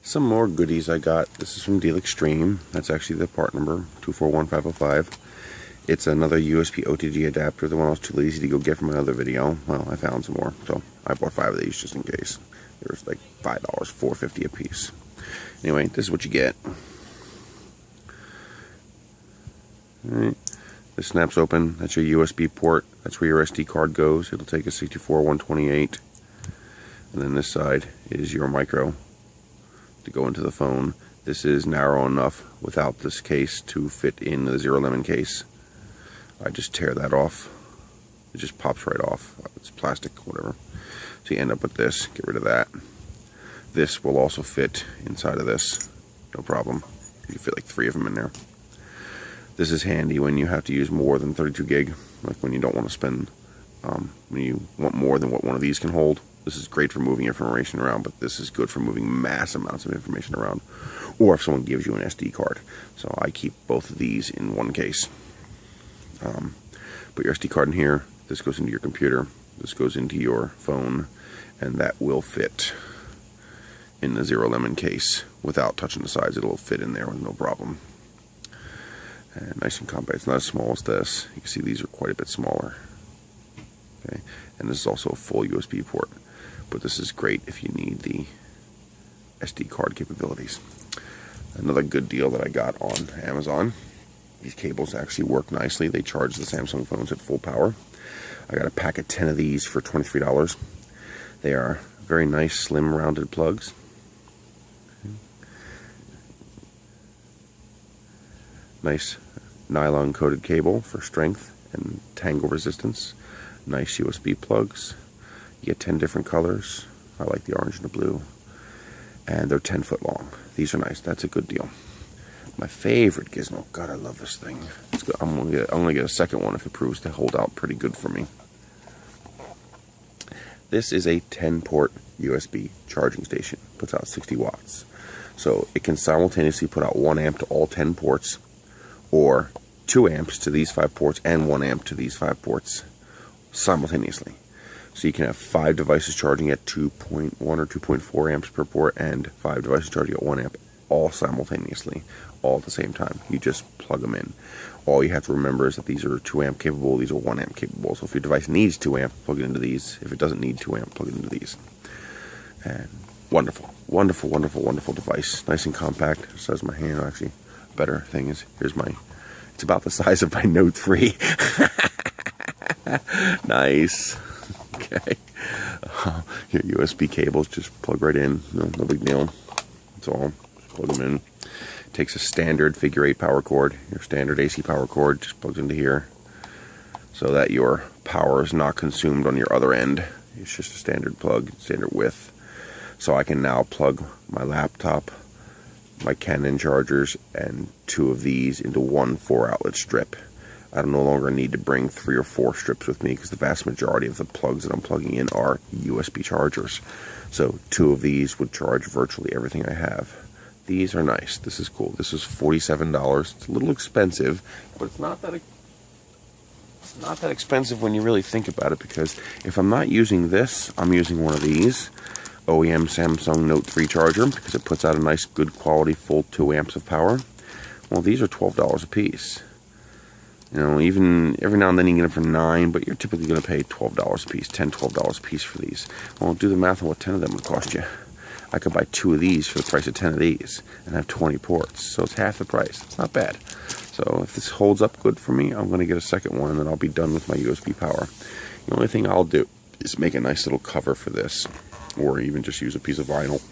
Some more goodies I got. This is from Deal Extreme. That's actually the part number 241505. It's another USB OTG adapter, the one I was too lazy to go get from another video. Well, I found some more, so I bought 5 of these just in case. There was like $5, $4.50 a piece. Anyway, this is what you get. Alright, this snaps open. That's your USB port. That's where your SD card goes. It'll take a 64, 128. And then this side is your micro to go into the phone. This is narrow enough without this case to fit in the 0 lemon case. I just tear that off. It just pops right off. It's plastic, whatever. So you end up with this. Get rid of that. This will also fit inside of this. No problem. You can fit like 3 of them in there. This is handy when you have to use more than 32 gig. Like when you don't want to spend, when you want more than what one of these can hold. This is great for moving information around, but this is good for moving mass amounts of information around. Or if someone gives you an SD card. So I keep both of these in one case. Put your SD card in here. This goes into your computer. This goes into your phone. And that will fit in the 0 lemon case without touching the sides. It'll fit in there with no problem. And nice and compact. It's not as small as this. You can see these are quite a bit smaller. Okay, and this is also a full USB port. But this is great if you need the SD card capabilities. Another good deal that I got on Amazon. These cables actually work nicely. They charge the Samsung phones at full power. I got a pack of 10 of these for $23. They are very nice, slim, rounded plugs. Nice nylon coated cable for strength and tangle resistance. Nice USB plugs. You get 10 different colors. I like the orange and the blue. And they're 10 foot long. These are nice. That's a good deal. My favorite gizmo. God, I love this thing. It's good. I'm gonna get a second one if it proves to hold out pretty good for me. This is a 10-port USB charging station. Puts out 60 watts. So it can simultaneously put out 1 amp to all 10 ports, or 2 amps to these 5 ports and 1 amp to these 5 ports simultaneously. So you can have 5 devices charging at 2.1 or 2.4 amps per port and 5 devices charging at 1 amp, all simultaneously, all at the same time. You just plug them in. All you have to remember is that these are 2 amp capable, these are 1 amp capable. So if your device needs 2 amp, plug it into these. If it doesn't need 2 amp, plug it into these. And wonderful, wonderful, wonderful, wonderful device. Nice and compact. The size of my hand. Actually, better thing is, here's my, it's about the size of my Note 3. Nice. Okay. Your USB cables just plug right in. No big deal. That's all. Just plug them in. Takes a standard figure 8 power cord. Your standard AC power cord just plugs into here, so that your power is not consumed on your other end. It's just a standard plug, standard width. So I can now plug my laptop, my Canon chargers, and 2 of these into one 4-outlet strip. I no longer need to bring 3 or 4 strips with me because the vast majority of the plugs that I'm plugging in are USB chargers. So 2 of these would charge virtually everything I have. These are nice. This is cool. This is $47. It's a little expensive, but it's not that expensive when you really think about it, because if I'm not using this, I'm using one of these. OEM Samsung Note 3 charger, because it puts out a nice, good quality, full 2 amps of power. Well, these are $12 a piece. You know, even every now and then you can get them for $9, but you're typically going to pay $12 a piece, $10, $12 a piece for these. Well, do the math on what 10 of them would cost you. I could buy 2 of these for the price of 10 of these and have 20 ports. So it's half the price. It's not bad. So if this holds up good for me, I'm going to get a second one, and then I'll be done with my USB power. The only thing I'll do is make a nice little cover for this, or even just use a piece of vinyl,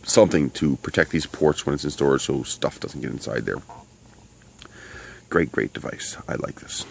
something to protect these ports when it's in storage so stuff doesn't get inside there. Great, great device. I like this.